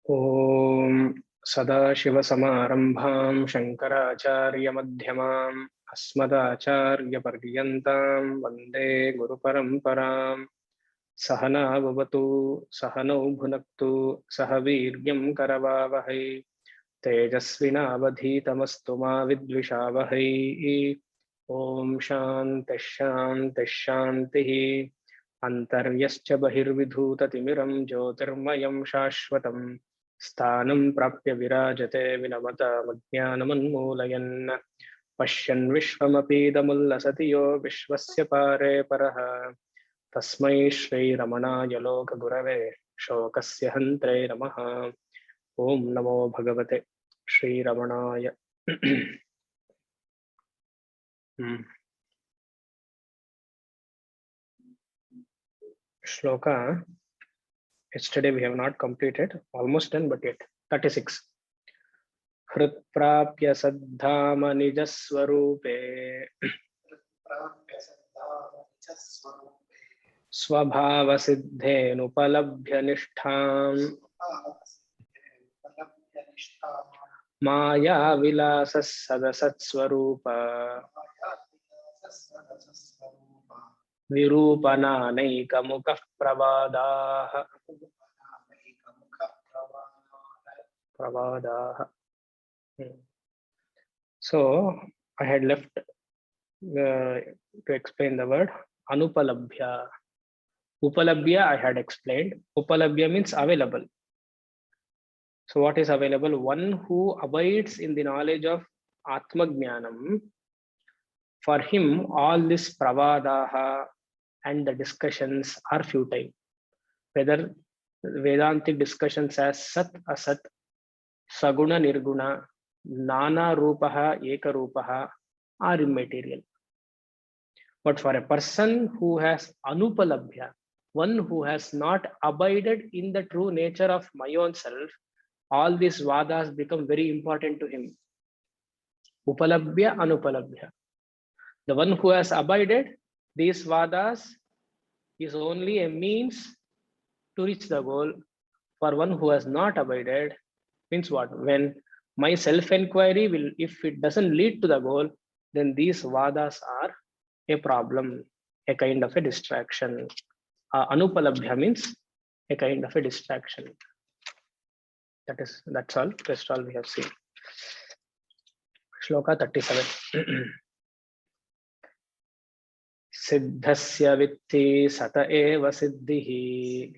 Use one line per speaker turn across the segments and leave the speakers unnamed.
ॐ सदाशिवसमारम्भां शङ्कराचार्यमध्यमाम् अस्मदाचार्यपर्यन्तां वन्दे गुरुपरम्पराम्। सहना भवतु सहनौ भुनक्तु सह वीर्यं करवावहै तेजस्विनावधीतमस्तु मा विद्विषावहै। ॐ शान्तिः शान्तिः शान्तिः। अन्तर्यश्च बहिर्विधूततिमिरं ज्योतिर्मयं शाश्वतं स्थानं प्राप्य विराजते विनमतामज्ञानमन्मूलयन् पश्यन् विश्वमपीदमुल्लसति यो विश्वस्य पारे परः तस्मै श्रीरमणाय लोकगुरवे शोकस्य हन्त्रे नमः। ॐ नमो भगवते श्रीरमणाय। Shloka. Yesterday we have not completed, almost done, but yet 36. Hrutprapya saddhama nijaswarupe swabhava siddhenupalabhya nishtham maya vilasas sadasat swarupa Virupanaikam pravadaha. So I had left to explain the word anupalabhya. Upalabhya I had explained. Upalabhya means available. So what is available? One who abides in the knowledge of Atma Jnanam. For him, all this pravadaha and the discussions are futile. Whether Vedantic discussions as Sat, Asat, Saguna, Nirguna, Nana Rupaha, Eka Rupaha are immaterial. But for a person who has Anupalabhya, one who has not abided in the true nature of my own self, all these vadas become very important to him. Upalabhya, Anupalabhya. The one who has abided, these vadas is only a means to reach the goal. For one who has not abided, means what? When my self-inquiry will, if it doesn't lead to the goal, then these vadas are a problem, a kind of a distraction. Anupalabhya means a kind of a distraction. That's all. That's all we have seen. Shloka 37. Siddhasya vitti sata eva siddhihi.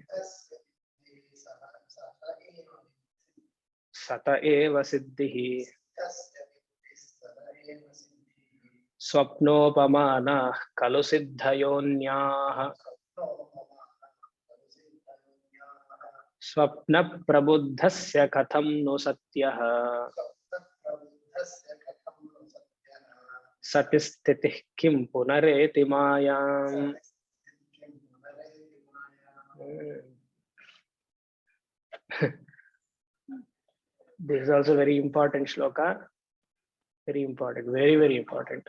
Sata eva siddhihi. Swapnopamana kalu siddhayonyah. Swapna prabuddhasya katham no satyah. Satisthitih kim punareti mayam. This is also very important shloka. Very important, very, very important.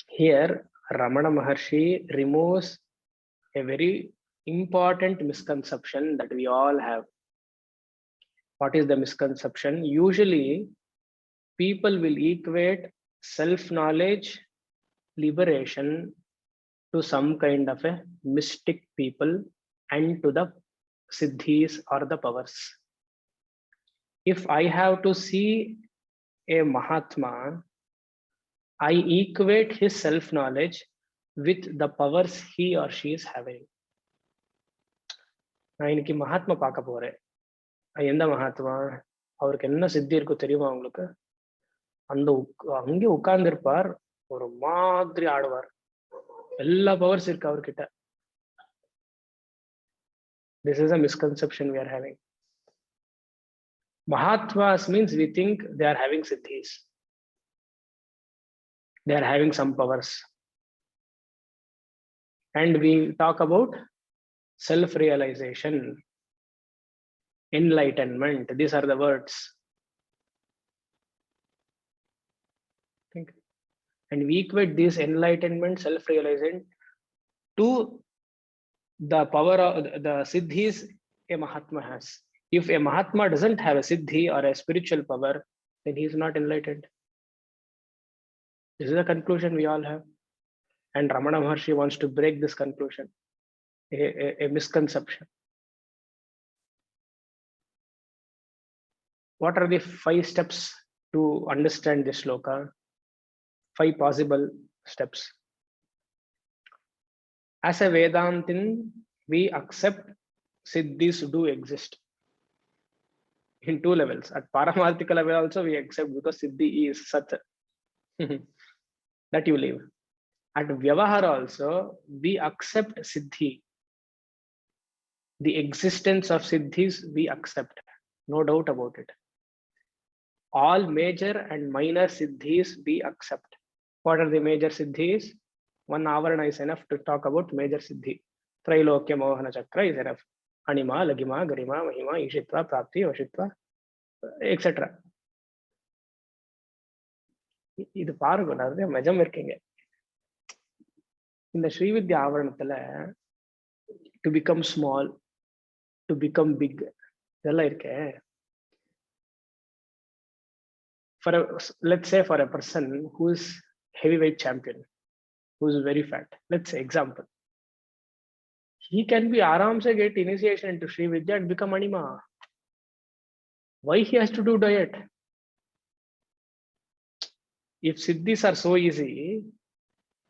Here, Ramana Maharshi removes a very important misconception that we all have. What is the misconception? Usually, people will equate self-knowledge, liberation to some kind of a mystic people and to the siddhis or the powers. If I have to see a Mahatma, I equate his self-knowledge with the powers he or she is having. நான் இன்னைக்கு மகாத்மா பார்க்க போறேன். எந்த மகாத்மா? அவருக்கு என்ன சித்தி இருக்கோ தெரியுமா உங்களுக்கு? அந்த அங்கே உட்கார்ந்து இருப்பார், ஒரு மாதிரி ஆடுவார், எல்லா பவர்ஸ் இருக்கு அவர்கிட்ட. This is a misconception we are having. Mahatmas means we think they are having siddhis. They are having some powers. And we talk about self-realization, enlightenment. These are the words. And we equate this enlightenment, self-realization to the power of the siddhis a Mahatma has. If a Mahatma doesn't have a Siddhi or a spiritual power, then he is not enlightened. This is a conclusion we all have. And Ramana Maharshi wants to break this conclusion, a misconception. What are the 5 steps to understand this shloka? 5 possible steps. As a Vedantin, we accept Siddhis do exist in 2 levels. At Paramarthika level also we accept, because Siddhi is Sat that you live. At Vyavahara also we accept Siddhi. The existence of Siddhis we accept, no doubt about it. All major and minor Siddhis we accept. What are the major Siddhis? 1 hour is enough to talk about major Siddhi. Trailokya Mohana Chakra is enough. Anima, Lagima, Garima, Mahima, Ishitva, Prapti, Vashitva, etc. இது பாருங்க, நிறைய மெஜம் இருக்கீங்க இந்த ஸ்ரீவித்யா ஆவரணத்துல. To become small, to become big, இதெல்லாம் இருக்கே. For a, let's say for a person who is heavyweight champion, who is very fat, let's say example, he can be aram se get initiation into Sri Vidya and become Anima. Why he has to do diet? If Siddhis are so easy,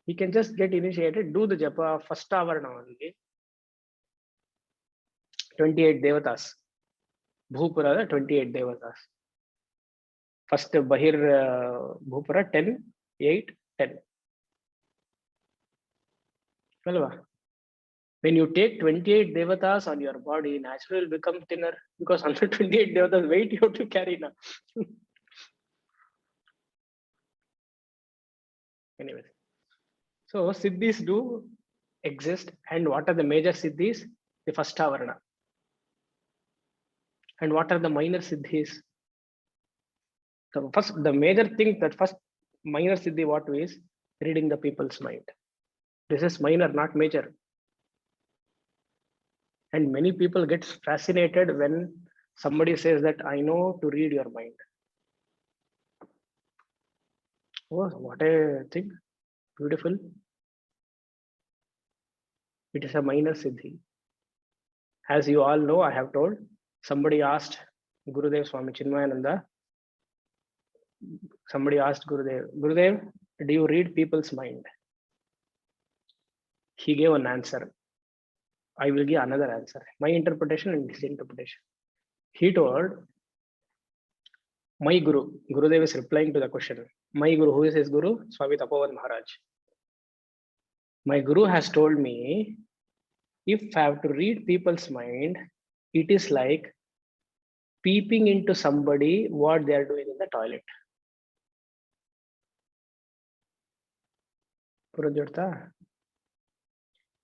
he can just get initiated, do the japa, first avarana only. 28 devatas, Bhupura 28 devatas. First Bahir Bhupara 10, 8, 10. When you take 28 devatas on your body, naturally will become thinner, because 128 devatas weight you have to carry now. Anyways, so Siddhis do exist, and what are the major Siddhis? The first avarana. And what are the minor Siddhis? The major thing, that first minor Siddhi what is? Reading the people's mind. This is minor, not major. And many people get fascinated when somebody says that I know to read your mind. Oh, what a thing. Beautiful. It is a minor Siddhi. As you all know, I have told, somebody asked Gurudev Swami Chinmayananda, somebody asked Gurudev, do you read people's mind? He gave an answer. I will give another answer. My interpretation and his interpretation. He told, my Guru, Gurudev is replying to the question. My Guru, who is his Guru? Swami Tapovan Maharaj. My Guru has told me, if I have to read people's mind, it is like peeping into somebody what they are doing in the toilet.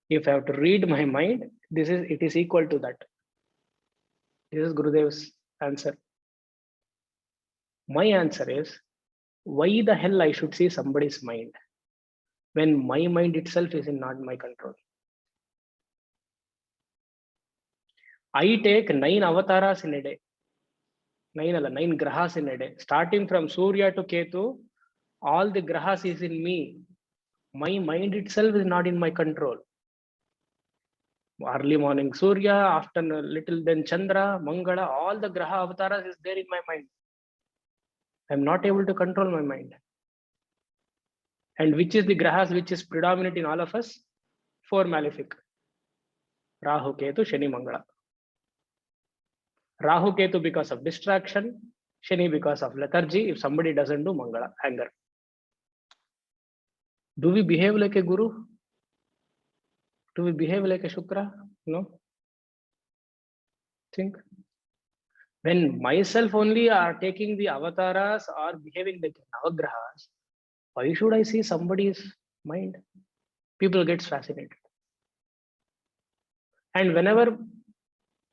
If I have to read my mind, it is equal to that. This is Gurudev's answer. My answer is, why the hell I should see somebody's mind when my mind itself is not my control? I take 9 avatars in a day. 9 grahas in a day. Starting from Surya to Ketu, all the grahas is in me. My mind itself is not in my control. Early morning Surya, afternoon little then Chandra, Mangala, all the graha avatars is there in my mind. I'm not able to control my mind. And which is the grahas which is predominant in all of us? 4 malefic. Rahu, Ketu, Shani, Mangala. Rahu, Ketu because of distraction, Shani because of lethargy. If somebody doesn't do Mangala, anger. Do we behave like a Guru? Do we behave like a Shukra? No. Think. When myself only are taking the avatars or behaving like Navagrahas, why should I see somebody's mind? People get fascinated. And whenever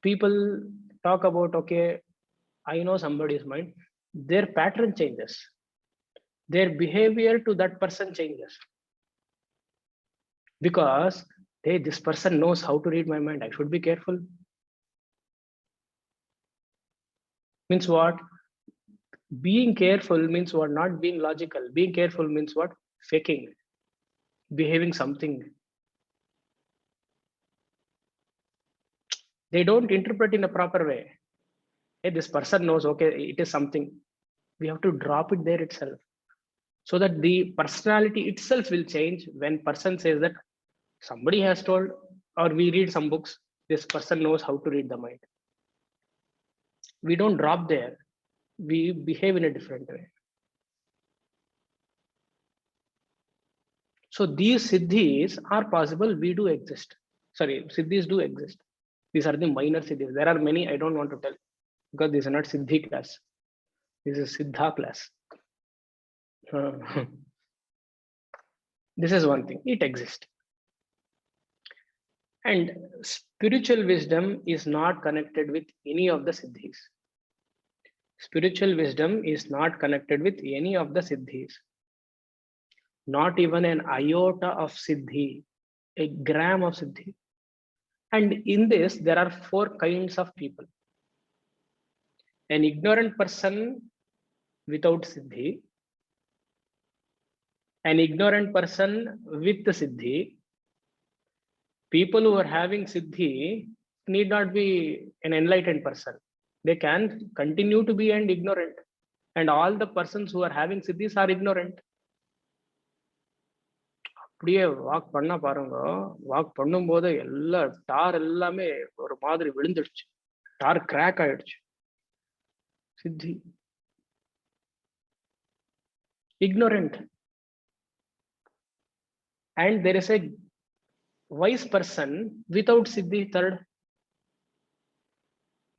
people talk about, okay, I know somebody's mind, their pattern changes. Their behavior to that person changes. Because hey, this person knows how to read my mind. I should be careful. Means what? Being careful means what? Not being logical. Being careful means what? Faking, behaving something. They don't interpret in a proper way. Hey, this person knows, okay, it is something. We have to drop it there itself, so that the personality itself will change. When person says that somebody has told, or we read some books, this person knows how to read the mind. We don't drop there. We behave in a different way. So these siddhis are possible. We do exist. Sorry, siddhis do exist. These are the minor siddhis. There are many. I don't want to tell because this is not siddhi class. This is siddha class. This is one thing. It exists. And spiritual wisdom is not connected with any of the siddhis. Spiritual wisdom is not connected with any of the siddhis. Not even an iota of siddhi, a gram of siddhi. And in this, there are 4 kinds of people. An ignorant person without siddhi, an ignorant person with the siddhi. People who are having siddhi need not be an enlightened person. They can continue to be an ignorant. And all the persons who are having siddhis are ignorant. அப்படியே walk பண்ண பாருங்க, walk பண்ணும்போது எல்லா டார் எல்லாமே ஒரு மாதிரி விழுந்துடுச்சு, டார் crack ஆயிடுச்சு. சித்தி ignorant. And there is a wise person without siddhi, third.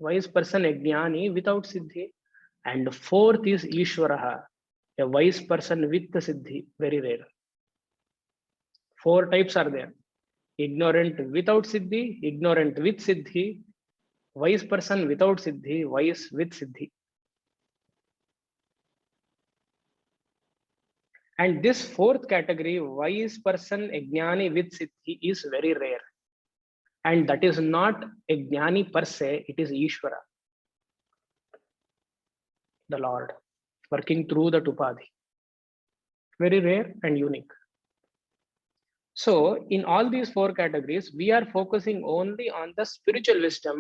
Wise person, a jnani without siddhi. And fourth is Ishvaraha, a wise person with the siddhi, very rare. 4 types are there. Ignorant without siddhi, ignorant with siddhi, wise person without siddhi, wise with siddhi. And this 4th category, wise person, a jnani with siddhi, is very rare. And that is not a jnani per se, it is Ishvara, the Lord, working through the Tupadhi. Very rare and unique. So in all these 4 categories, we are focusing only on the spiritual wisdom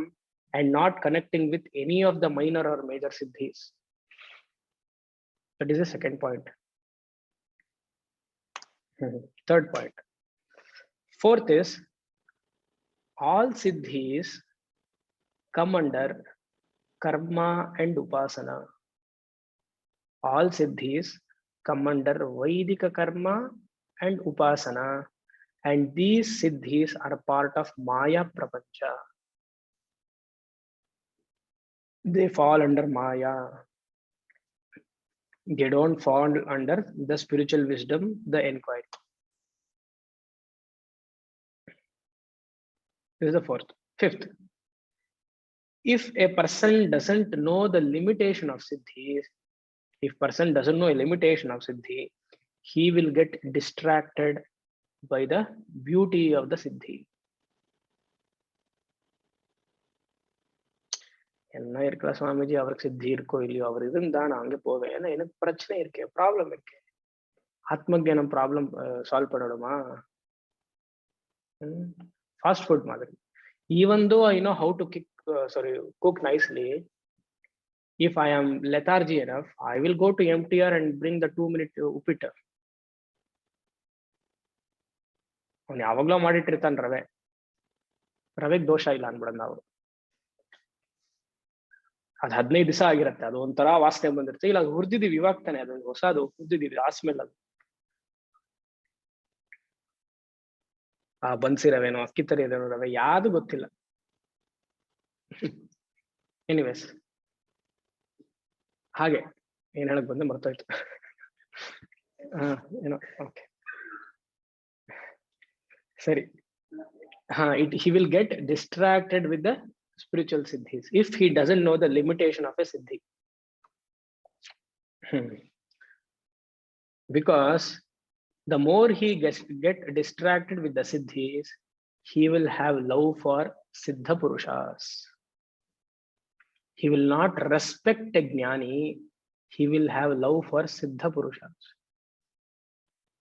and not connecting with any of the minor or major siddhis. That is the second point. Third point. Fourth is, all siddhis come under karma and upasana. All siddhis come under Vaidika karma and upasana. And these siddhis are part of Maya Prapancha. They fall under Maya. They don't fall under the spiritual wisdom, the inquiry. This is the 4th. 5th. If a person doesn't know the limitation of siddhis, if person doesn't know a limitation of siddhi, he will get distracted by the beauty of the siddhi. என்ன இருக்கல சுவாமிஜி, அவருக்கு சித்தி இருக்கோ இல்லையோ, அவர் இருந்தா நான் அங்க போவேன், ஏன்னா எனக்கு பிரச்சனை இருக்கே, ப்ராப்ளம் இருக்கு. ஆத்மஜானம் ப்ராப்ளம் சால்வ் பண்ணிடுமா? ஃபாஸ்ட் ஃபுட் மாதிரி. Even though I know how to cook nicely, if I am lethargy enough, I will go to MTR and bring the 2-minute uppittu. ಅವನು ಯಾವಾಗ್ಲೂ ಮಾಡಿಟ್ಟಿರ್ತಾನೆ ರವೆಗೆ ದೋಷ ಇಲ್ಲ ಅನ್ಬಿಡೋದು ನಾವು. ಅದು 15 ದಿವಸ ಆಗಿರುತ್ತೆ, ಅದು ಒಂಥರ ವಾಸನೆ ಬಂದಿರುತ್ತೆ. ಇಲ್ಲ ಹುರಿದಿದೀವಿ, ಇವಾಗ ತಾನೆ ಅದು ಹೊಸದು ಹುರಿದಿದೀವಿ, ಆ ಸ್ಮೆಲ್ ಅದು. ಆ ಬನ್ಸಿ ರವೆನೋ ಅಕ್ಕಿ ತರಿ ರವೆ ಯಾವುದು ಗೊತ್ತಿಲ್ಲ. ಎನಿವೇಸ್, ಹಾಗೆ ಏನ್ ಹೇಳಕ್ ಬಂದೆ ಮರ್ತೋಯ್ತು. ಏನೋ ಓಕೆ ಸರಿ. he will get distracted with the spiritual siddhis if he doesn't know the limitation of a siddhi. Because the more he get distracted with the siddhis, he will have love for siddha purushas. He will not respect a Jnani. He will have love for Siddha Purushas.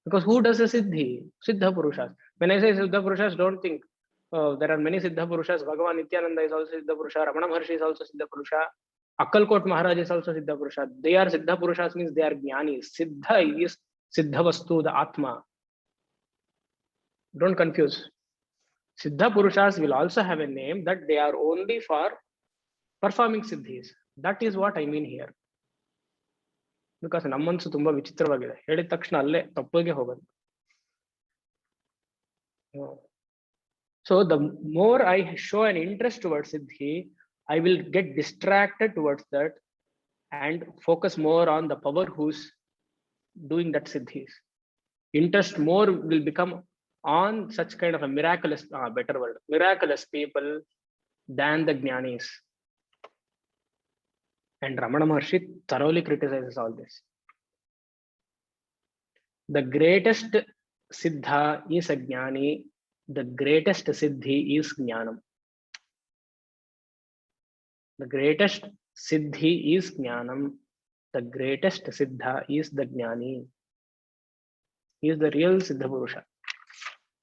Because who does a Siddhi? Siddha Purushas. When I say Siddha Purushas, don't think there are many Siddha Purushas. Bhagavan Nityananda is also Siddha Purusha. Ramana Maharshi is also Siddha Purusha. Akkalkot Maharaj is also Siddha Purusha. They are Siddha Purushas means they are Jnanis. Siddha is Siddha Vastu, the Atma. Don't confuse. Siddha Purushas will also have a name that they are only for performing Siddhis. That is what I mean here. Because ನಮ್ಮ ಮನಸ್ಸು ತುಂಬಾ ವಿಚಿತ್ರವಾಗಿದೆ. ಹೇಳಿದ ತಕ್ಷಣ ಅಲ್ಲೇ ತಪ್ಪಿಗೆ ಹೋಗೋದು. So the more I show an interest towards Siddhi, I will get distracted towards that and focus more on the power who's doing that Siddhis. Interest more will become on such kind of a miraculous, better word, miraculous people than the Jnanis. And Ramana Maharshi thoroughly criticizes all this. The greatest Siddha is a Jnani. The greatest Siddhi is Jnanam. The greatest Siddhi is Jnanam. The greatest Siddha is the Jnani. He is the real Siddha Purusha.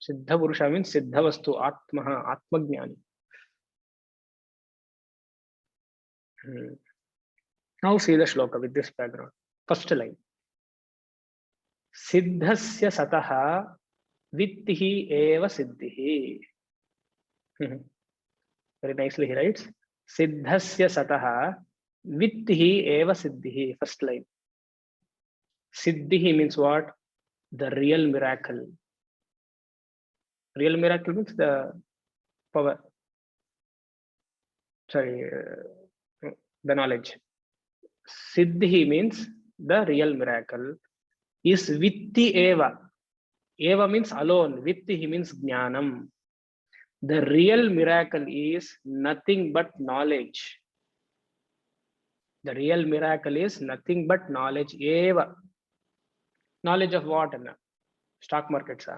Siddha Purusha means Siddha Vastu, Atmaha, Atma Jnani. Now see the shloka with this background. First line. Siddhasya sataha vittihi eva siddhihi. Very nicely he writes. Siddhasya sataha vittihi eva siddhihi. First line. Siddhihi means what? The real miracle. Real miracle means the power. Sorry, the knowledge. Siddhi means the real miracle is vitti eva. Eva means alone. Vitti means jnanam. The real miracle is nothing but knowledge. The real miracle is nothing but knowledge. Eva. Knowledge of what? Stock markets.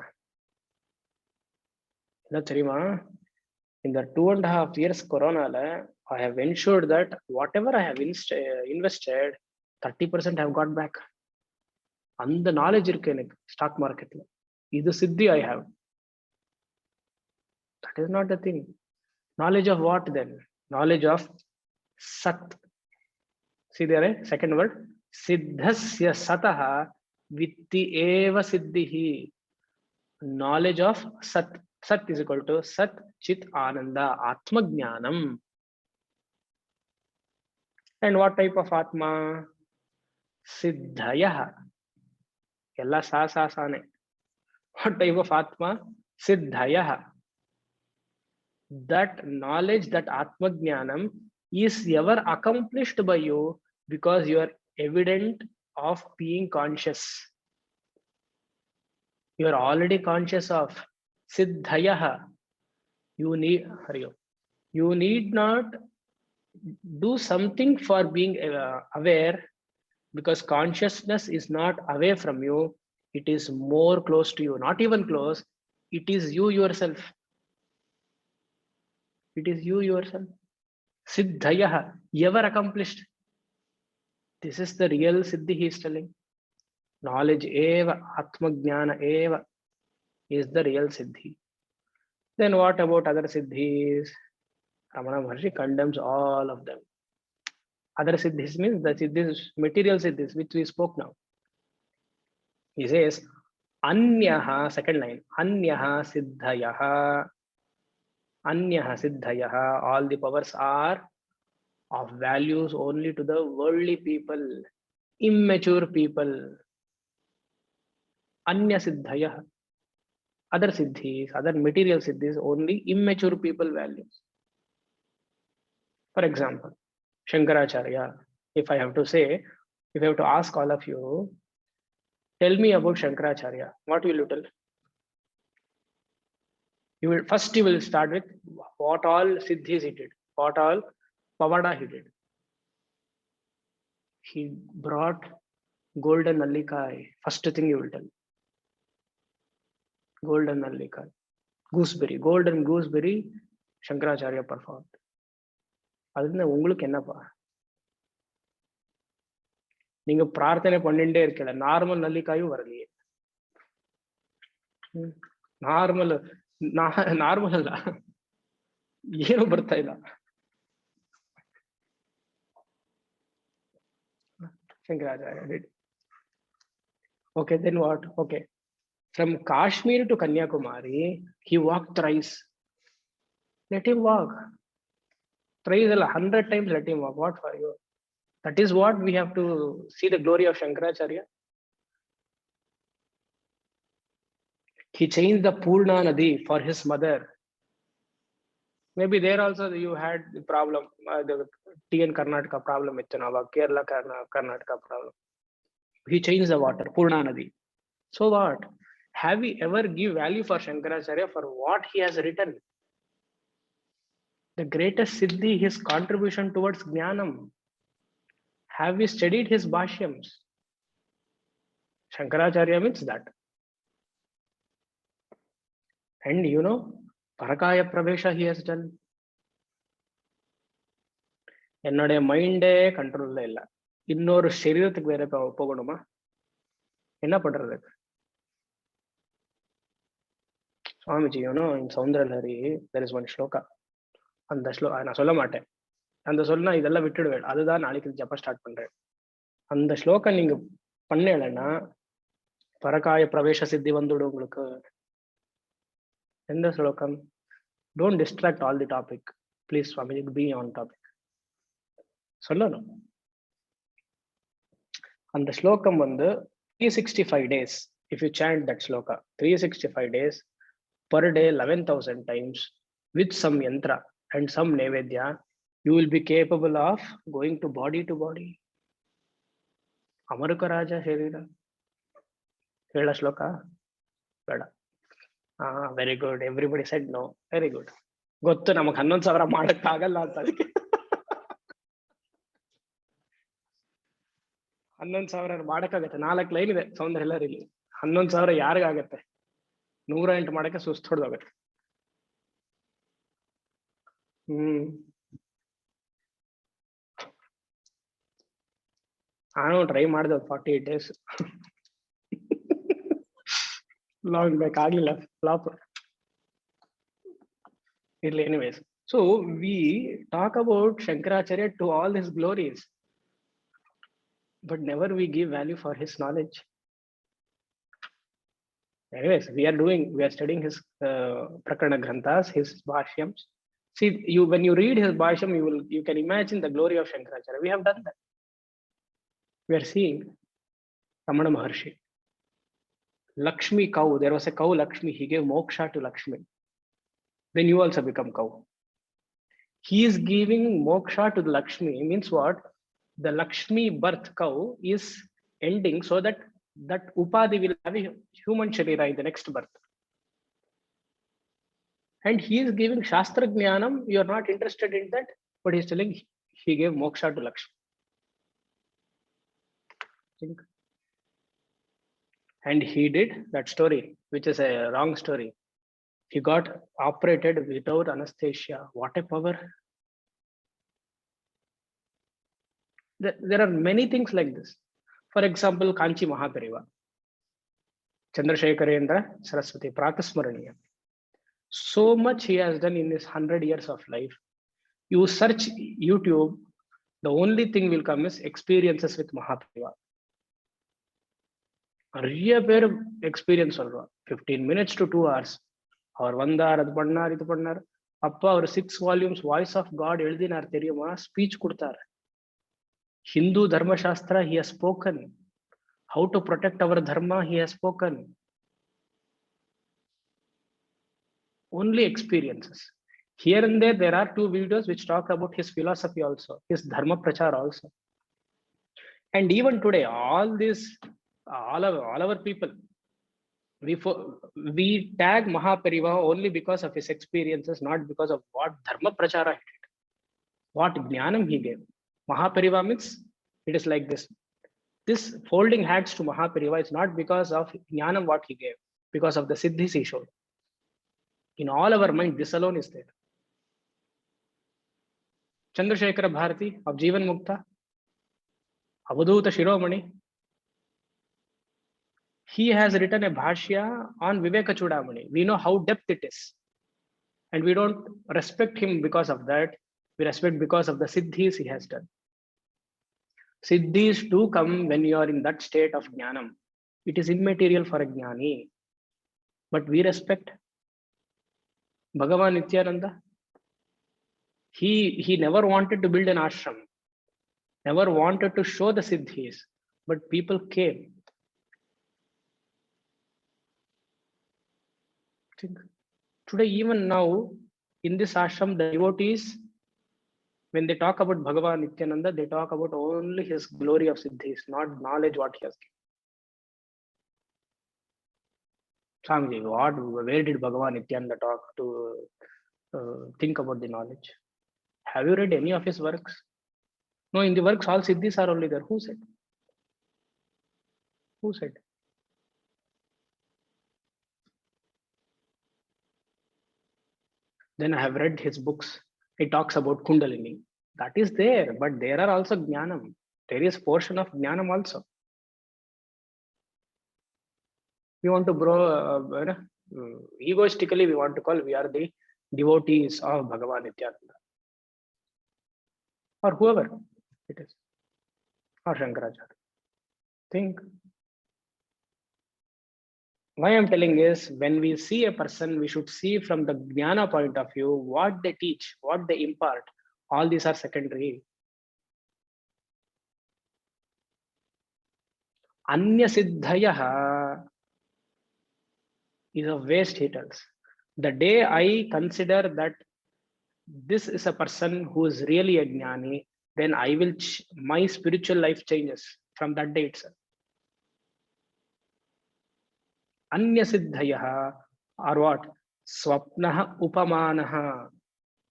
In the 2.5 years Corona, I have ensured that whatever I have invested, 30% I have got back. And the knowledge in stock market. This is Siddhi I have. That is not the thing. Knowledge of what then? Knowledge of Sat. See there, second word. Siddhasya sataha vitti eva siddhihi. Knowledge of Sat. Sat is equal to Sat Chit Ananda, Atma Jnanam. And what type of Atma? Siddhayaha. Ella sa ne. What type of Atma? Siddhayaha. That knowledge, that Atma Jnanam is ever accomplished by you because you are evident of being conscious. You are already conscious of Siddhayaha. You need not do something for being aware, because consciousness is not away from you. It is more close to you. Not even close. It is you yourself. It is you yourself. Siddhayaha. Ever accomplished. This is the real Siddhi he is telling. Knowledge eva, Atma Jnana eva is the real Siddhi. Then what about other Siddhis? Ramana Maharshi condemns all of them. Other Siddhis means the Siddhis, material Siddhis, which we spoke now. He says, Anyaha, second line, Anyaha Siddhayaha. Anyaha Siddhayaha, all the powers are of values only to the worldly people, immature people. Anya Siddhayaha. Other Siddhis, other material Siddhis, only immature people values. For example, Shankaracharya, if I have to ask all of you, tell me about Shankaracharya, what will you tell? You will start with what all Siddhis he did, what all Pavada he did. He brought golden Nallikai. First thing you will tell. Golden Nallikai. Gooseberry, golden gooseberry, Shankaracharya performed. அதுல உங்களுக்கு என்னப்பா? நீங்க பிரார்த்தனை பண்ணிட்டே இருக்கல, normal நல்லிக்காயும் வரலையே. Normal normal ಅಲ್ಲ, ಏನು ಬರ್ತಾ ಇಲ್ಲ. Shankaracharya did. Okay, then what? Okay, from Kashmir to Kanyakumari, he walked thrice. Let him walk. Thrice, 100 times let him walk. What for you? That is what we have to see the glory of Shankaracharya. He changed the Purna Nadi for his mother. Maybe there also you had the problem, the TN Karnataka problem, Kerala Karnataka problem. He changed the water, Purna Nadi. So what? Have we ever give value for Shankaracharya for what he has written? The greatest siddhi, his contribution towards Jnanam. Have we studied his bhashyams? Shankaracharya means that. And you know, Parakaya Pravesha he has done. என்னுடைய மைண்டே கண்ட்ரோல்ல இல்ல, இன்னொரு சரீரத்துக்கு வேற போகணுமா? என்ன பண்றது? Swamiji, in Saundaralhari there is one shloka. அந்த நான் சொல்ல மாட்டேன், அந்த சொன்னா இதெல்லாம் விட்டுடுவேன். அதுதான் நாளைக்கு ஜப்ப ஸ்டார்ட் பண்றேன். அந்த ஸ்லோகம் நீங்க பண்ணலன்னா பரகாய பிரவேச சித்தி வந்துடும் உங்களுக்கு. எந்த ஸ்லோகம்? Don't distract all the topic. Please, Swami, be on topic. சொல்லணும். அந்த ஸ்லோகம் வந்து 365 days. If you chant that sloka 365 days per day 11,000 times with some yantra and some nevedya, you will be capable of going to body to body. Amaruka Raja Sharira. Hela shloka? Beda. Very good. Everybody said no. Very good. ಗೊತ್ತು, ನಮಗೆ 11,000 ಮಾಡಕ್ಕಾಗಲ್ಲ ಅಂತ. ಅದಕ್ಕೆ 11,000 ಮಾಡಕ್ಕಾಗತ್ತೆ. 4 line ಇದೆ ಸೌಂದರ್ಯಲಹರಿಲಿ. 11,000 ಯಾರಿಗಾಗತ್ತೆ? 108 ಮಾಡಕ್ಕೆ ಸುಸ್ತು ಹೊಡೆದೋಗತ್ತೆ. ನಾನು try ಮಾಡಿದೆ 48 days. ಲಾಂಗ್ ಬ್ಯಾಕ್ ಆಗ್ಲಿಲ್ಲ, flap. Anyways, so we talk about Shankaracharya to all his glories, but never we give value for his knowledge. Anyways, we are studying his Prakarana Granthas, his Bhashyams. See, when you read his Bhashyam, you can imagine the glory of Shankaracharya. We have done that. We are seeing Ramana Maharshi. Lakshmi cow, there was a cow Lakshmi, he gave moksha to Lakshmi. Then you also become cow. He is giving moksha to the Lakshmi, means what? The Lakshmi birth cow is ending so that Upadi will have a human sharira in the next birth. And he is giving Shastra Jnanam, you are not interested in that, but he is telling he gave moksha to Lakshmi. Think. And he did that story, which is a wrong story. He got operated without anesthesia. What a power. There are many things like this. For example, Kanchi Mahapariva, Chandrasekharendra Saraswati, Pratasmaraniya. So much he has done in his 100 years of life. You search YouTube, the only thing will come is experiences with Mahapariva. நிறைய பேர் experience சொல்றோம். 15 minutes to 2 hours. அவர் வந்தார், அது பண்ணார், இது பண்ணார். அப்பா அவர் 6 volumes voice of God எழுதினார் தெரியுமா? ஸ்பீச் கொடுத்தார். Hindu Dharma Shastra he has spoken. How to protect our dharma he has spoken. Only experiences. Here and there are 2 videos which talk about his philosophy also, his dharma prachar also. And even today, all our people, we tag Mahapariva only because of his experiences, not because of what dharma prachara he did, what jnanam he gave. Mahapariva means it is like this. This folding hats to Mahapariva is not because of jnanam what he gave, because of the siddhis he showed. In all our mind, this alone is there. Chandrasekhara Bharati of Jeevan Mukta, Avadhuta Shiromani, he has written a bhashya on Viveka Chudamani. We know how depth it is. And we don't respect him because of that. We respect because of the siddhis he has done. Siddhis do come when you are in that state of jnanam. It is immaterial for a jnani. But we respect Bhagavan Nityananda. He never wanted to build an ashram, never wanted to show the siddhis, but people came. Today, even now, in this ashram, the devotees, when they talk about Bhagavan Nityananda, they talk about only his glory of siddhis, not knowledge what he has given. Swamiji, where did Bhagavan Nityananda talk to think about the knowledge? Have you read any of his works? No, in the works, all siddhis are only there. Who said? Who said? Then I have read his books. He talks about Kundalini. That is there, but there are also Jnanam. There is portion of Jnanam also. We want to grow, egoistically, we want to call, we are the devotees of Bhagavan Nityananda. Or whoever it is. Or Shankaracharya. Think. Why I'm telling is, when we see a person, we should see from the Jnana point of view, what they teach, what they impart. All these are secondary. Anya Siddhayaha is a waste, he tells. The day I consider that this is a person who is really a jnani, then I will, my spiritual life changes from that day itself. Anya Siddhayaha are what? Swapnaha Upamanaha.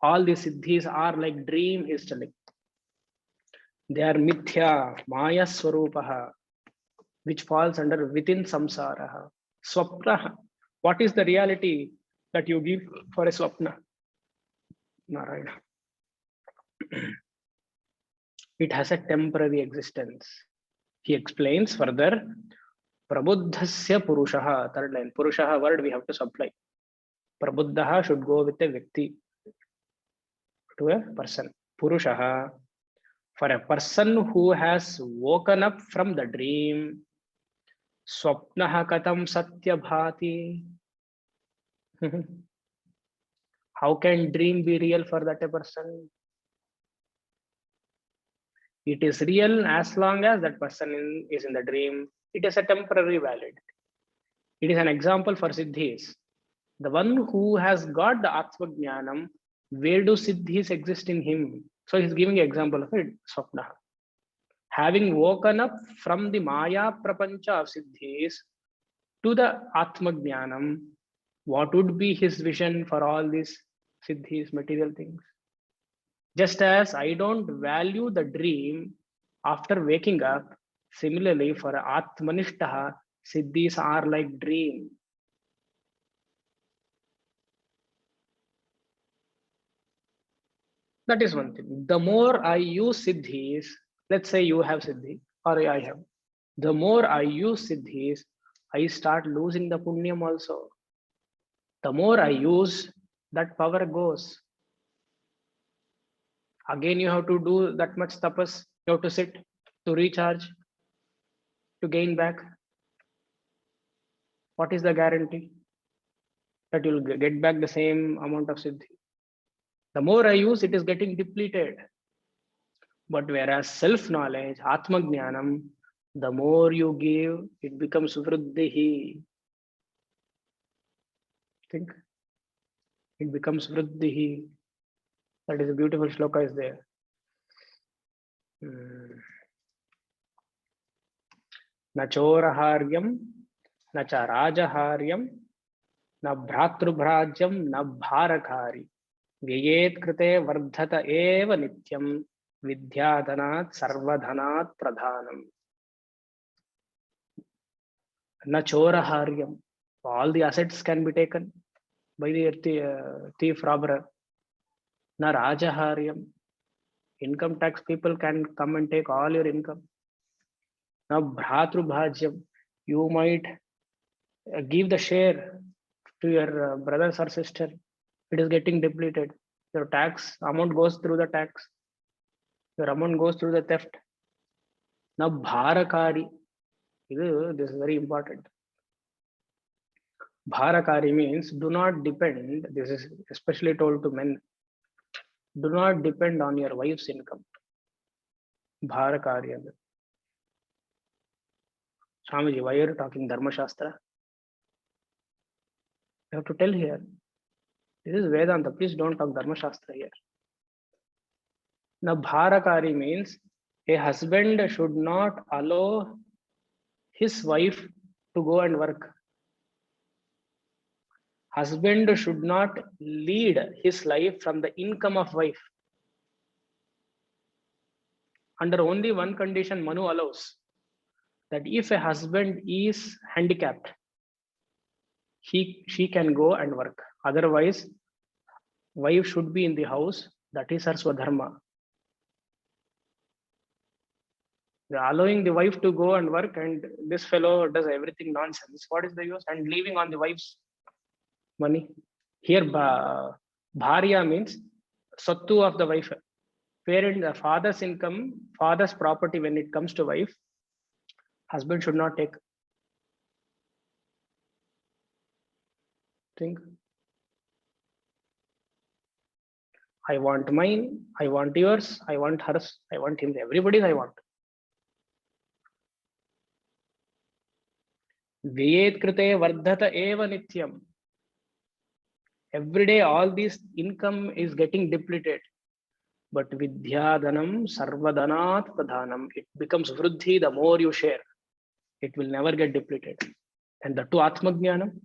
All these siddhis are like dream, he is telling. They are mithya, maya swarupaha, which falls under within samsaraha. Swapna. What is the reality that you give for a swapna? Narayana. It has a temporary existence. He explains further. Prabuddhasya purushaha. Third line. Purushaha word we have to supply. Prabuddhaha should go with a vyakti, to a person. Purushaha. For a person who has woken up from the dream, swapnaha katam satya bhati. How can dream be real for that a person? It is real as long as that person is in the dream. It is a temporary valid. It is an example for siddhis. The one who has got the Atma Jnanam, where do siddhis exist in him? So he's giving an example of it, Swapna. Having woken up from the Maya Prapancha of siddhis to the Atma Jnanam, what would be his vision for all these siddhis, material things? Just as I don't value the dream after waking up, similarly for Atmanishtaha, siddhis are like dream. That is one thing. The more I use siddhis, let's say you have siddhi or I have, the more I use siddhis, I start losing the punyam also. The more I use, that power goes. Again, you have to do that much tapas, you have to sit, to recharge, to gain back. What is the guarantee that you'll get back the same amount of siddhi? The more I use, it is getting depleted. But whereas self-knowledge, Atma Jnanam, the more you give, it becomes vriddhihi. Think. It becomes vriddhihi. That is a beautiful shloka is there. Na choraharyam, na cha rajaharyam, na bhratrubhrajyam, na bharakari. Vyayet krite vardhata eva nityam vidyadhanat sarvadhanat pradhanam. Na choraharyam. All the assets can be taken by the thief robber. Na rajaharyam. Income tax people can come and take all your income. Now, Bhratru Bhajyam, you might give the share to your brothers or sister. It is getting depleted. Your tax amount goes through the tax. Your amount goes through the theft. Now, Bharakari, this is very important. Bharakari means do not depend. This is especially told to men. Do not depend on your wife's income. Bharakari. Swamiji, why are you talking Dharma Shastra? You have to tell here. This is Vedanta. Please don't talk Dharma Shastra here. Now, Bharakari means a husband should not allow his wife to go and work. Husband should not lead his life from the income of wife. Under only one condition, Manu allows that if a husband is handicapped, she can go and work. Otherwise, wife should be in the house. That is her swadharma. They're allowing the wife to go and work, and this fellow does everything nonsense. What is the use? And leaving on the wife's money. Here, bharya means sattu of the wife. Parent, the father's income, father's property when it comes to wife, husband should not take. Think. I want mine, I want yours, I want hers, I want him, everybody's I want. Vyet krite vardhata eva nityam. Every day, all this income is getting depleted. But Vidyadhanam Sarvadanat Pradhanam. It becomes Vruddhi the more you share. It will never get depleted. And the two Atmajnanam.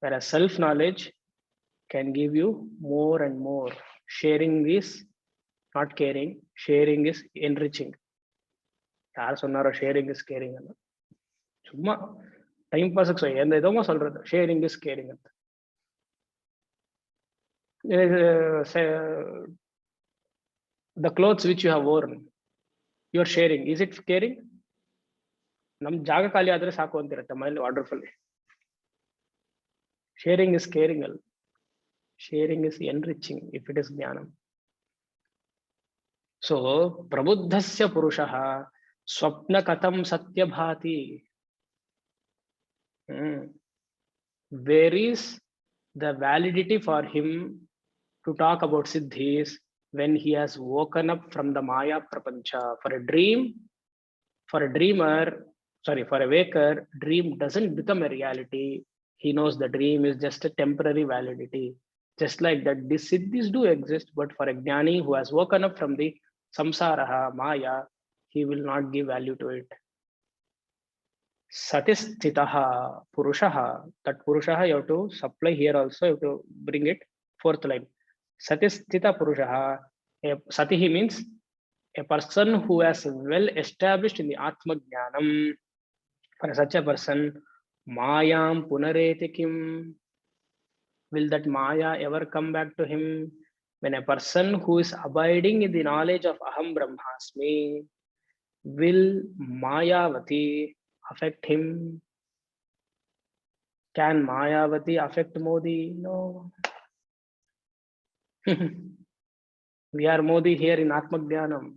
Whereas self-knowledge can give you more and more. Sharing is not caring. Sharing is enriching. Sharing is caring. Time pass sharing is caring. The clothes which you have worn, you are sharing. Is it caring? Nam jaga kali adre saku antirate mine wonderful. Sharing is caring. Sharing is enriching if it is jnanam. So prabuddhasya purushaha swapna katam satya bhati. Where is the validity for him to talk about siddhis when he has woken up from the Maya Prapancha? For a waker, dream doesn't become a reality. He knows the dream is just a temporary validity. Just like that, these siddhis do exist, but for a jnani who has woken up from the samsaraha, Maya, he will not give value to it. Satistitaha purushaha. That purushaha you have to supply here also, you have to bring it. Fourth line. Satistita purushaha. Satihi means a person who has well established in the Atma Jnanam. For such a person, Mayam punareti kim. Will that Maya ever come back to him? When a person who is abiding in the knowledge of Aham Brahmasmi, will Mayavati affect him? Can Mayavati affect Modi? No. We are Modi here in Atmajnanam.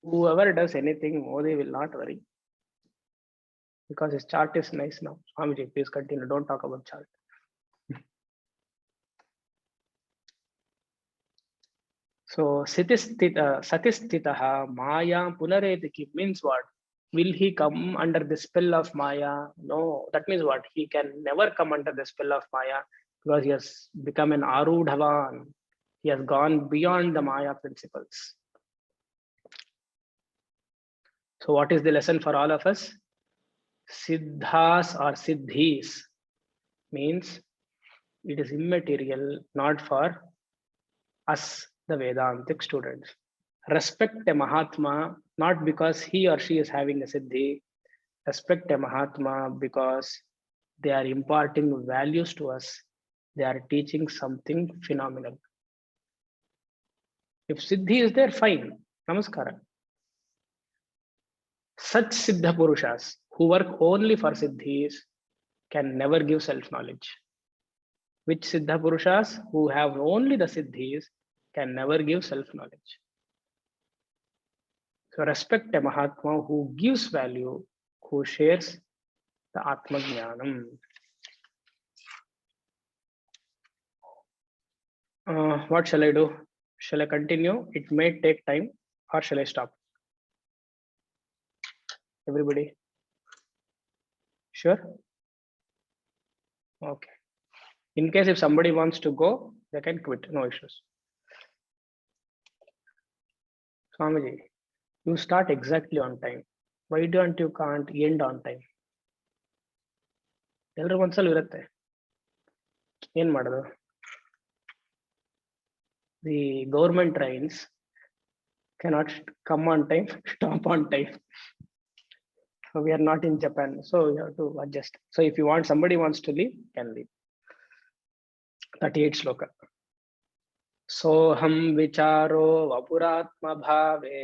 Whoever does anything, Modi will not worry. Because his chart is nice now. Swamiji, please continue. Don't talk about chart. So satistitaha Maya punaretiki means what? Will he come under the spell of Maya? No. That means what? He can never come under the spell of Maya because he has become an Arudhavan. He has gone beyond the Maya principles. So what is the lesson for all of us? Siddhas or siddhis means it is immaterial, not for us, the Vedantic students. Respect a Mahatma not because he or she is having a siddhi. Respect a Mahatma because they are imparting values to us. They are teaching something phenomenal. If Siddhi is there, fine. Namaskara. Such Siddha Purushas who work only for Siddhis can never give self-knowledge. Which Siddha Purushas who have only the Siddhis can never give self-knowledge. So respect a Mahatma who gives value, who shares the Atma Jnanam. What shall I do? Shall I continue? It may take time, or shall I stop? Everybody? Sure? Okay. In case if somebody wants to go, they can quit, no issues. Swamiji, you start exactly on time. Why don't you can't end on time? ಎಲ್ಲರಿಗೂ ಒಂದ್ಸಲ ಇರುತ್ತೆ. ಏನ್ ಮಾಡೋದು? The government trains cannot come on time, stop on time. So we are not in Japan, so we have to adjust. So if you want, somebody wants to leave, can leave. 38 sloka. Soham vicharo vapuratma bhave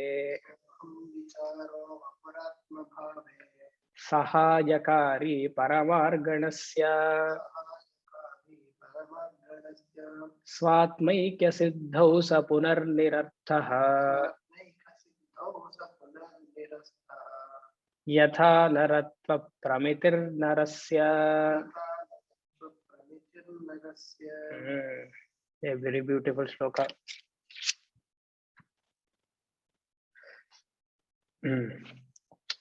sahayakari paramarganasya स्वात्मैक्य सिद्धौ स पुनर्निरर्थः यथा नरत्व प्रमितिर्नरस्य. A very beautiful shloka.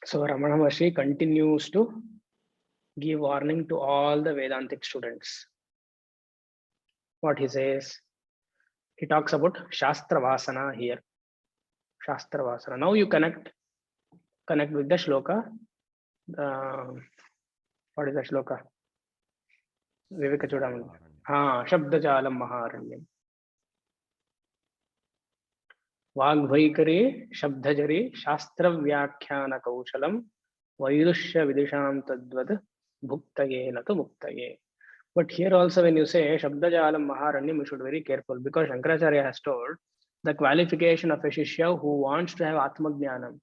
So Ramana Maharshi continues to give warning to all the Vedantic students. What he says, he talks about Shastra Vasana here. Shastra Vasana. Now you connect with the shloka. What is the shloka? Viveka Chudamani. Shabdajalam Maharanyam. Vagbhaikari Shabdajari Shastra Vyakhyana Kaushalam Vaidushya Vidisham Tadvad Bhuktaye Natu Muktaye. But here also when you say Shabdajalam Maharanyam, you should be very careful, because Shankaracharya has told the qualification of a Shishya who wants to have Atma Jnanam.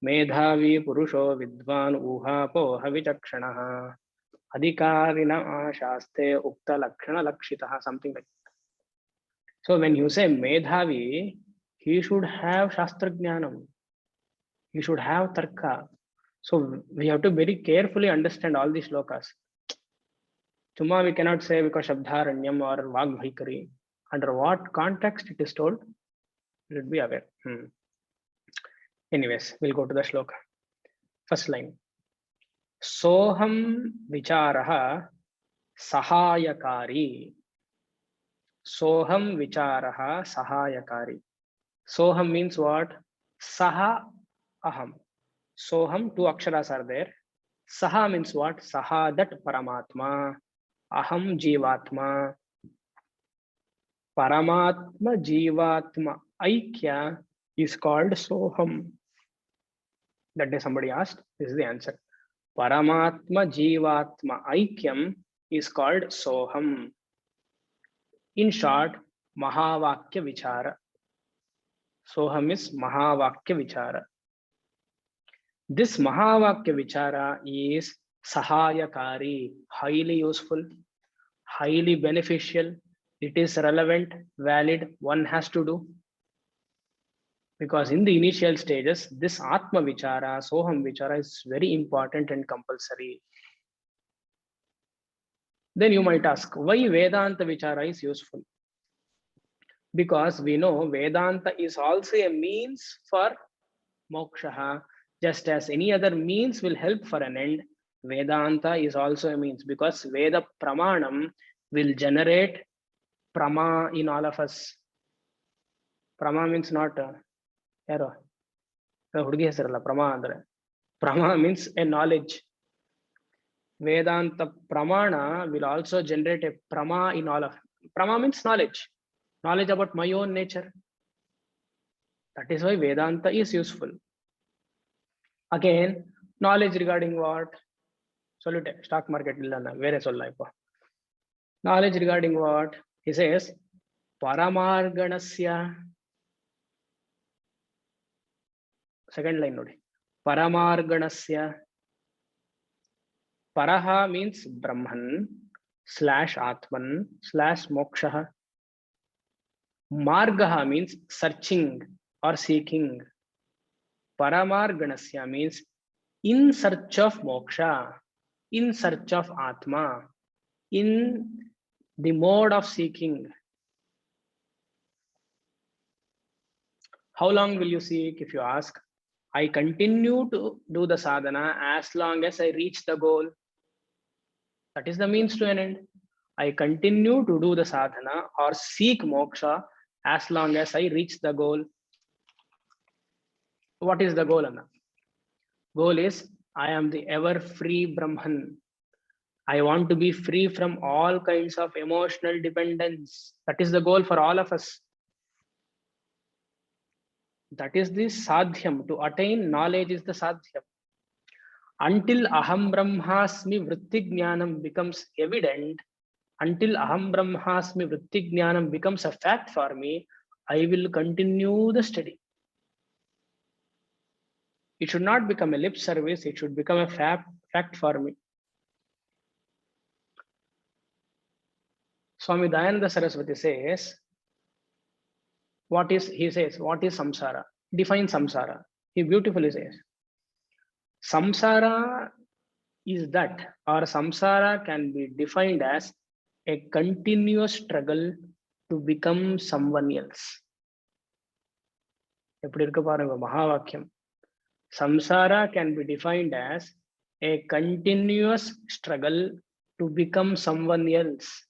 Medhavi Purusho Vidvan Uhapo Havichakshanaha Adhikarina Shaste Ukta Lakshana Lakshitaha, something like that. So when you say Medhavi, he should have Shastra Jnanam. He should have Tarka. So we have to very carefully understand all these shlokas. Chuma we cannot say because Shabdharanyam or Vagbhaikari. Under what context it is told, you should be aware. Anyways, we'll go to the shloka. First line. Soham vicharaha sahayakari. Soham vicharaha sahayakari. Soham means what? Saha aham. Soham, two aksharas are there. Saha means what? Saha, that Paramatma. Aham Jivatma. Paramatma Jivatma Aikya is called Soham. That day somebody asked, this is the answer. Paramatma Jivatma Aikyam is called Soham. In short, Mahavakya Vichara. Soham is Mahavakya Vichara. This Mahavakya Vichara is Sahayakari, highly useful, highly beneficial. It is relevant, valid, one has to do. Because in the initial stages, this Atma Vichara, Soham Vichara is very important and compulsory. Then you might ask, why Vedanta Vichara is useful? Because we know Vedanta is also a means for moksha. Just as any other means will help for an end, Vedanta is also a means, because Veda Pramanam will generate Prama in all of us. Prama means not Prama means a knowledge. Vedanta Pramana will also generate a Prama in all of us. Prama means knowledge. Knowledge about my own nature. That is why Vedanta is useful. Again, knowledge regarding what? Solute, stock market illana, vere solla ipo. Knowledge regarding what? He says, Paramarganasya. Second line nodi. Paramarganasya. Paraha means Brahman / Atman / Moksha. Margaha means searching or seeking. Paramarganasya means in search of moksha, in search of Atma, in the mode of seeking. How long will you seek? If you ask, I continue to do the sadhana as long as I reach the goal. That is the means to an end. I continue to do the sadhana or seek moksha as long as I reach the goal. What is the goal, Anna? Goal is I am the ever free Brahman. I want to be free from all kinds of emotional dependence. That is the goal for all of us. That is the sadhyam. To attain knowledge is the sadhyam. Until aham brahmasmi vritti jnanam becomes evident, until aham brahmasmi vritti jnanam becomes a fact for me, I will continue the study. It should not become a lip service. It should become a fact for me. Swami Dayananda Saraswati says, what is samsara? Define samsara. He beautifully says, samsara is that, or samsara can be defined as a continuous struggle to become someone else. Samsara can be defined as a continuous struggle to become someone else.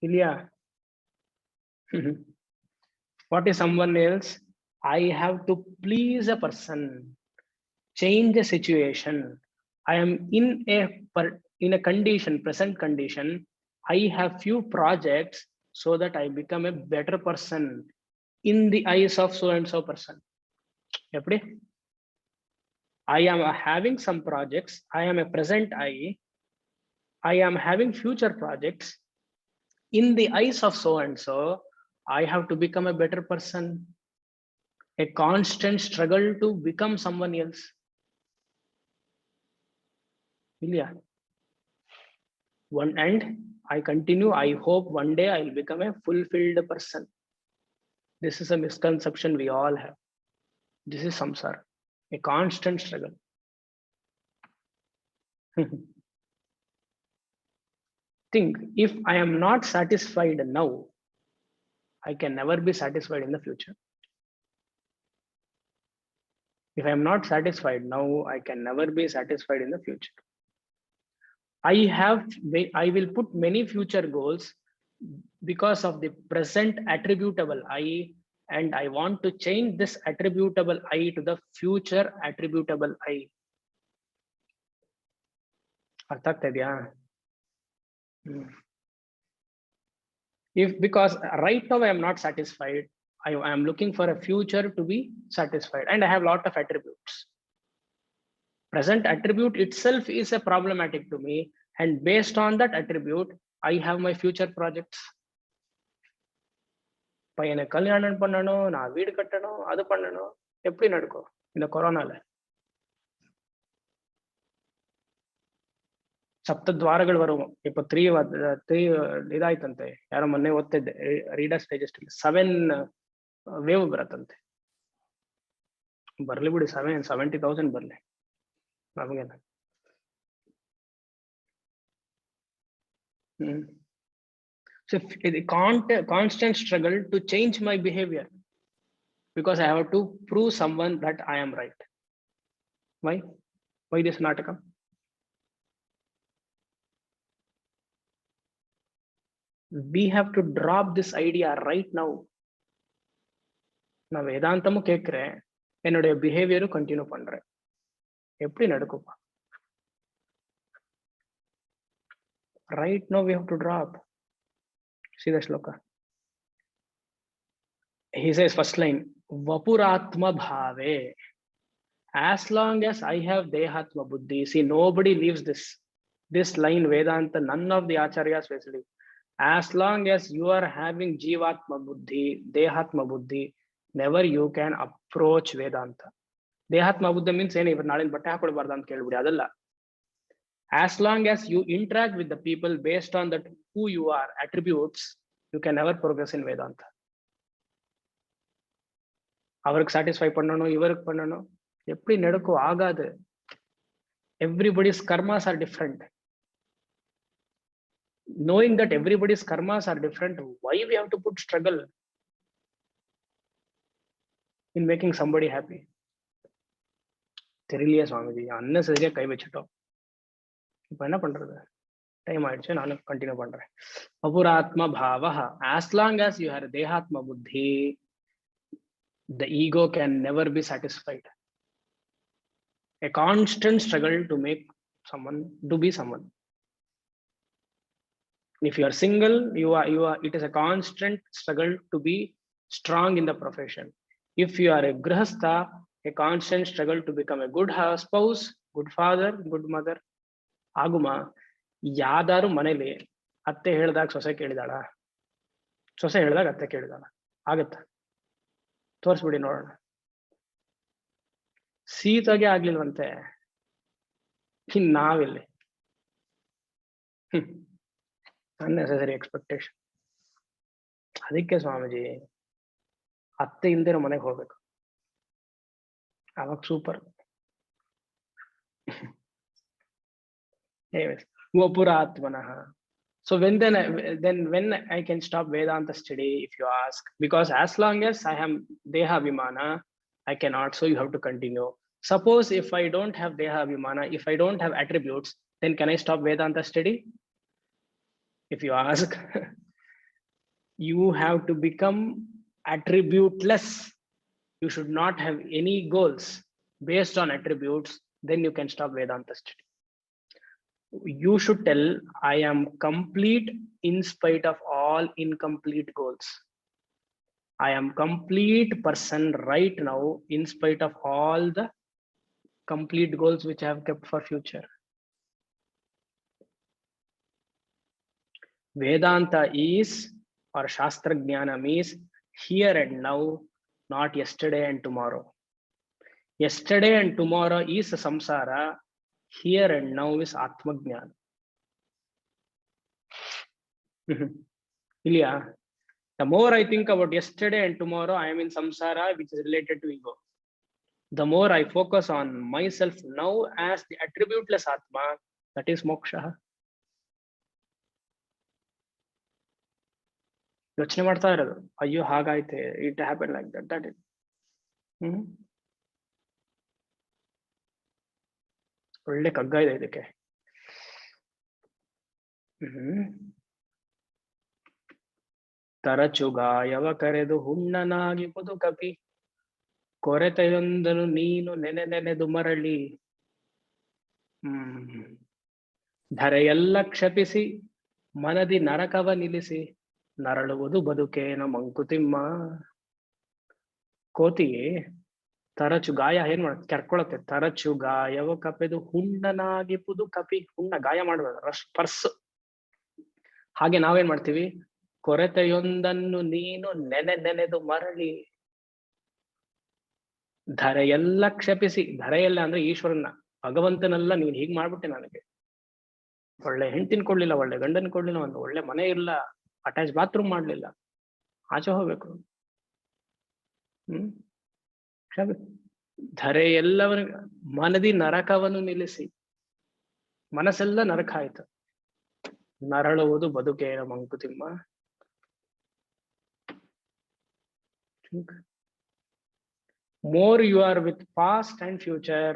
Ilya. What is someone else? I have to please a person, change a situation. I am in a condition, present condition. I have few projects so that I become a better person in the eyes of so and so person. I am having some projects. I am a present I. I am having future projects. In the eyes of so and so, I have to become a better person. A constant struggle to become someone else. Yeah. One and I continue. I hope one day I'll become a fulfilled person. This is a misconception we all have. This is samsara, a constant struggle. Think, if I am not satisfied now, I can never be satisfied in the future. If I am not satisfied now, I can never be satisfied in the future. I will put many future goals because of the present attributable I, and I want to change this attributable I to the future attributable I. If because right now I am not satisfied, I am looking for a future to be satisfied, and I have a lot of attributes. Present attribute itself is a problematic to me, and based on that attribute, I have my future projects. பையனை கல்யாணம் பண்ணணும், நான் வீடு கட்டணும், அது பண்ணணும். எப்படி நடக்கும் இந்த கொரோனால? ಸಪ್ತದ್ವಾರಗಳು ಬರುವ ಇಪ್ಪ ತ್ರೀ ಇದಾಯ್ತಂತೆ. ಯಾರೋ ಮೊನ್ನೆ ಓದ್ತಿದ್ದೆ ರೀಡರ್ಸ್ ಡೈಜೆಸ್ಟ್ 7 ವೇವ್ ಬರತ್ತಂತೆ. ಬರ್ಲಿ ಬಿಡಿ, 70,000 ಬರ್ಲಿ, ನಮಗೇನ. So the constant struggle to change my behavior because I have to prove someone that I am right. Why this Nataka? We have to drop this idea right now. நான் வேதாந்தமும் கேட்கிறேன், என்னுடைய பிஹேவியரும் continue பண்றேன். எப்படி நடக்குப்பா? Right now we have to drop. See the shloka. He says, first line, Vapuratma bhave. As long as I have Dehatma Buddhi, see, nobody leaves this. This line Vedanta, none of the acharyas specially. As long as you are having Jivatma Buddhi, Dehatma Buddhi, never you can approach Vedanta. Dehatma Buddhi means as long as you interact with the people based on that who you are, attributes, you can never progress in Vedanta. அவருக்கு satisfy பண்ணணும், இவருக்கு பண்ணணும், எப்படி நடக்கும்? ஆகாது. Everybody's karmas are different. Knowing that everybody's karmas are different, why we have to put struggle in making somebody happy? தெரியலையே சுவாமிஜி, அன்னசரியா கை வச்சுட்டோம். இப்ப என்ன பண்றது? டைம் ஆயிடுச்சு, நானும் கண்டினியூ பண்றேன். அபுராத்ம பாவஹ, as long as you have dehatma buddhi, the ego can never be satisfied. A constant struggle to make someone, to be someone. If you are single, you are, it is a constant struggle to be strong in the profession. If you are a grihastha, a constant struggle to become a good spouse, good father, good mother. Aguma, yadaru maneli, atte ಹೇಳಿದಾಗ ಸೊಸೆ ಕೇಳಿದಾಳ, ಸೊಸೆ ಹೇಳಿದಾಗ ಅತ್ತೆ ಕೇಳಿದಾಳ, ಆಗತ್ತಾ? ತೋರಿಸ್ಬಿಡಿ ನೋಡೋಣ. ಸೀತೆಗೆ ಆಗ್ಲಿಲ್ವಂತೆ, ಇನ್ ನಾವಿಲ್ಲಿ unnecessary expectation. ಅದಕ್ಕೆ ಸ್ವಾಮೀಜಿ ಅತ್ತೆ ಇಲ್ದಿರೋ ಮನೆಗೆ ಹೋಗ್ಬೇಕು, ಅವಾಗ super. Vapuratmanah. So when I can stop Vedanta study, if you ask? Because as long as I am Deha Vimana, I cannot, so you have to continue. Suppose if I don't have Deha Vimana, if I don't have attributes, then can I stop Vedanta study? If you ask, you have to become attributeless. You should not have any goals based on attributes, then you can stop Vedanta study. You should tell, I am complete in spite of all incomplete goals. I am complete person right now in spite of all the complete goals which I have kept for future. Vedanta is, or Shastra Jnanam is here and now, not yesterday and tomorrow. Yesterday and tomorrow is samsara, here and now is Atma Jnana. Ilya, the more I think about yesterday and tomorrow, I am in samsara, which is related to ego. The more I focus on myself now as the attributeless Atma, that is moksha. ಯೋಚನೆ ಮಾಡ್ತಾ ಇರೋದು, ಅಯ್ಯೋ ಹಾಗಾಯ್ತೆ, it happen like that, that it. ಒಳ್ಳೆ ಕಗ್ಗ ಇದೆ ಇದಕ್ಕೆ. ತರಚುಗಾಯವ ಕರೆದು ಹುಣ್ಣನಾಗಿ ಬದುಕಪಿ, ಕೊರೆತೆಯೊಂದನು ನೀನು ನೆನೆದು ಮರಳಿ. ಧರೆಯೆಲ್ಲ ಕ್ಷಪಿಸಿ ಮನದಿ ನರಕವ ನಿಲ್ಲಿಸಿ, ನರಳುವುದು ಬದುಕೇನ ಮಂಕುತಿಮ್ಮ. ಕೋತಿ ತರಚು ಗಾಯ ಏನ್ ಮಾಡ ಕೆರ್ಕೊಳತ್ತೆ, ತರಚು ಗಾಯವ ಕಪೆದು ಹುಣ್ಣನಾಗಿ ಪುದು ಕಪಿ. ಹುಣ್ಣ ಗಾಯ ಮಾಡುವ ಸ್ಪರ್ಸ್. ಹಾಗೆ ನಾವೇನ್ ಮಾಡ್ತೀವಿ, ಕೊರೆತೆಯೊಂದನ್ನು ನೀನು ನೆನೆದು ಮರಳಿ. ಧರೆಯೆಲ್ಲ ಕ್ಷಪಿಸಿ, ಧರೆಯೆಲ್ಲ ಅಂದ್ರೆ ಈಶ್ವರನ, ಭಗವಂತನೆಲ್ಲ ನೀನ್ ಹೀಗ್ ಮಾಡ್ಬಿಟ್ಟೆ, ನನಗೆ ಒಳ್ಳೆ ಹೆಂಡತಿನ ಕೊಡ್ಲಿಲ್ಲ, ಒಳ್ಳೆ ಗಂಡನ್ ಕೊಡ್ಲಿಲ್ಲ, ಒಂದು ಒಳ್ಳೆ ಮನೆ ಇಲ್ಲ, ಅಟ್ಯಾಚ್ ಬಾತ್ರೂಮ್ ಮಾಡ್ಲಿಲ್ಲ, ಆಚೆ ಹೋಗ್ಬೇಕು. ಧರೆ ಎಲ್ಲವನ್ನ ಮನದಿ ನರಕವನ್ನು ನಿಲ್ಲಿಸಿ, ಮನಸ್ಸೆಲ್ಲ ನರಕ ಆಯ್ತು. ನರಳುವುದು ಬದುಕೇನ Mankutimma. More you are with past and future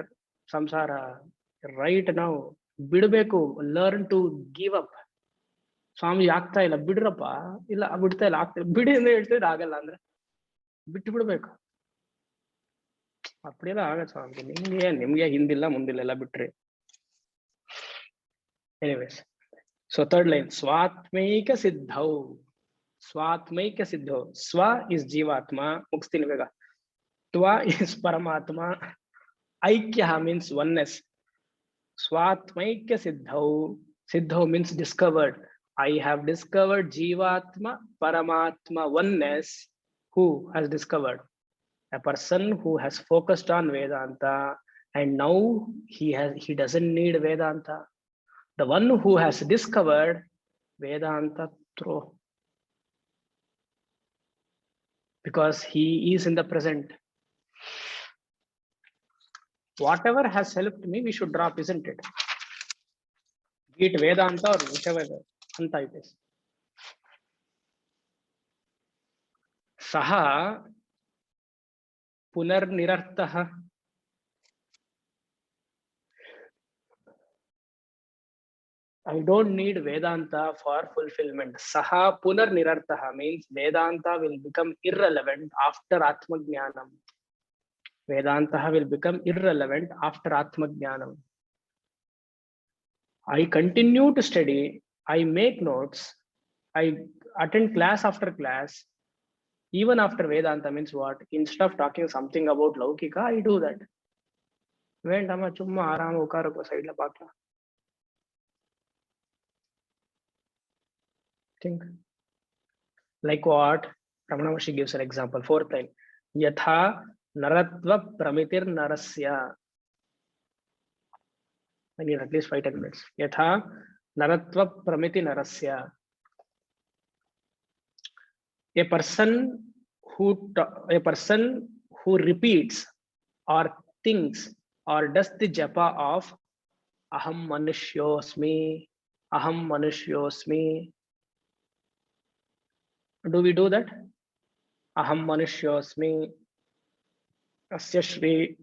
samsara right now, ಬಿಡ್ಬೇಕು. Learn to give up. Swami ಆಗ್ತಾ ಇಲ್ಲ, ಬಿಡ್ರಪ್ಪ. ಇಲ್ಲ ಬಿಡ್ತಾ ಇಲ್ಲ, ಆಗ್ತಾ ಬಿಡಿ ಅಂತ ಹೇಳ್ತಿದ್ರೆ ಆಗಲ್ಲ ಅಂದ್ರೆ ಬಿಟ್ಟು ಬಿಡ್ಬೇಕು. ಅಪ್ಪಡಿಯೆಲ್ಲ ಆಗತ್ತೆ ಸ್ವಾಮಿ, ನಿಮ್ಗೆ ಹಿಂದಿಲ್ಲ ಮುಂದಿಲ್ಲ ಎಲ್ಲ ಬಿಟ್ರಿ. ಎನಿವೇಸ್, ಸೊ ಥರ್ಡ್ ಲೈನ್, ಸ್ವಾತ್ಮೈಕ ಸಿದ್ಧೌ. ಸ್ವಾತ್ಮೈಕ ಸಿದ್ಧೌ. ಸ್ವ ಇಸ್ ಜೀವಾತ್ಮ, ಮುಗಿಸ್ತೀನಿ ಬೇಗ. ತ್ವ ಇಸ್ ಪರಮಾತ್ಮ. ಐಕ್ಯ means oneness. Swatmaikya Siddhau. Siddhau means discovered. I have discovered Jivatma Paramatma oneness. Who has discovered? A person who has focused on Vedanta and now he doesn't need Vedanta. The one who has discovered Vedanta through, because he is in the present. Whatever has helped me, we should drop, isn't it? Be it Vedanta or whichever Anta it is. Saha punarnirartah. I don't need Vedanta for fulfillment. Saha punarnirartah means Vedanta will become irrelevant after Atmajnanam. Vedanta will become irrelevant after Atmajnanam. I continue to study, I make notes, I attend class after class, even after Vedanta means what? Instead of talking something about Laukika, I do that. Vendama chumma aram ukarako side la paakla. Think. Like what? Ramana Maharshi gives an example. Fourth line. Yatha naratva pramitir narasya. I need at least 5-10 minutes. Yatha naratva pramiti narasya. A person who repeats or thinks or does the japa of aham manushyosmi, aham manushyosmi. Do we do that? Aham manushyosmi, asya shri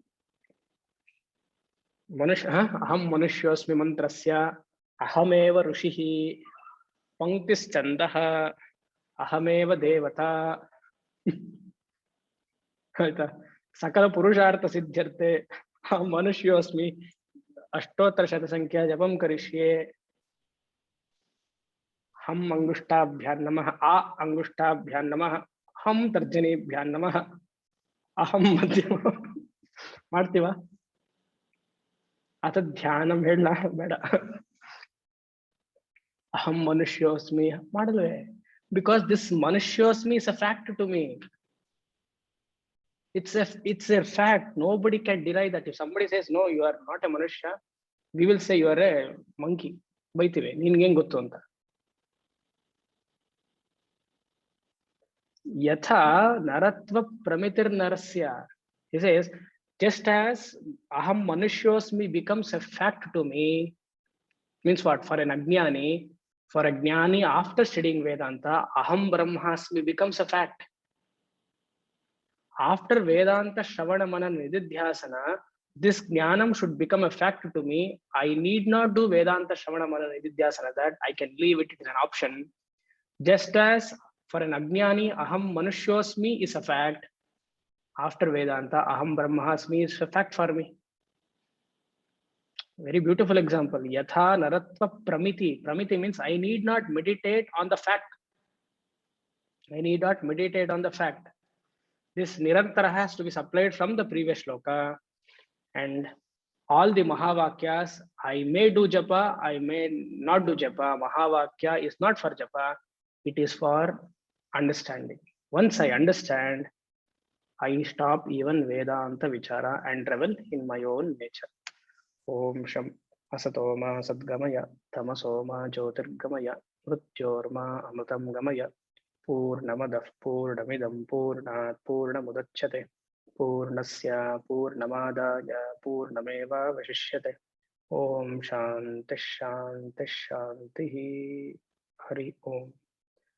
aham manushyosmi mantrasya ahameva rushihi panktis chandaha ahameva devata. सकल पुरुषार्थ सिद्ध्यर्थे अहम मनुष्योस्मि अष्टोत्तर शत संख्या जपम करिष्ये हम अंगुष्ठाभ्यां नमः आ अंगुष्ठाभ्यां नमः हम तर्जनीभ्यां नमः अहम मध्यम ಮಾಡ್ತೀವಾ ಅತ ಧ್ಯಾನಂ ಹೇಳಲ್ಲ ಬೇಡ ಅಹಂ ಮನುಷ್ಯೋಸ್ಮಿ ಮಾಡಲ್ವೇ because this manushosmi is a fact to me. It's a fact. Nobody can deny that. If somebody says no, you are not a manushya, we will say you are a monkey. ಬೈತೀವಿ ನಿನ್ಗೆ ಹೆಂಗ್ ಗೊತ್ತು ಅಂತ. ಯಥಾ ನರತ್ವ ಪ್ರಮಿತಿರ್ ನರಸ್ಯ. He says, just as aham manushosmi becomes a fact to me, means what? For an ajnani, for a jnani after studying Vedanta, aham brahmasmi becomes a fact. After Vedanta Shravana Manana Nididhyasana, this jnanam should become a fact to me. I need not do Vedanta Shravana Manana Nididhyasana, that I can leave it, it is an option. Just as for an Ajnani, Aham Manushosmi is a fact. After Vedanta, Aham Brahmasmi is a fact for me. Very beautiful example. Yatha Naratva Pramiti. Pramiti means I need not meditate on the fact. I need not meditate on the fact. This Nirantara has to be supplied from the previous shloka, and all the Mahavakyas, I may do japa, I may not do japa. Mahavakya is not for japa, it is for understanding. Once I understand, I stop even Vedanta Vichara and revel in my own nature. Om Sham Asatoma Sadgamaya Tamasoma Jyotirgamaya Mrityorma Amritam Gamaya Purnamadah Purnamidam Purnat Purnamudachyate Purnasya Purnamadaya Purnameva Vashishyate. Om Shanti Shanti Shanti. Hari Om.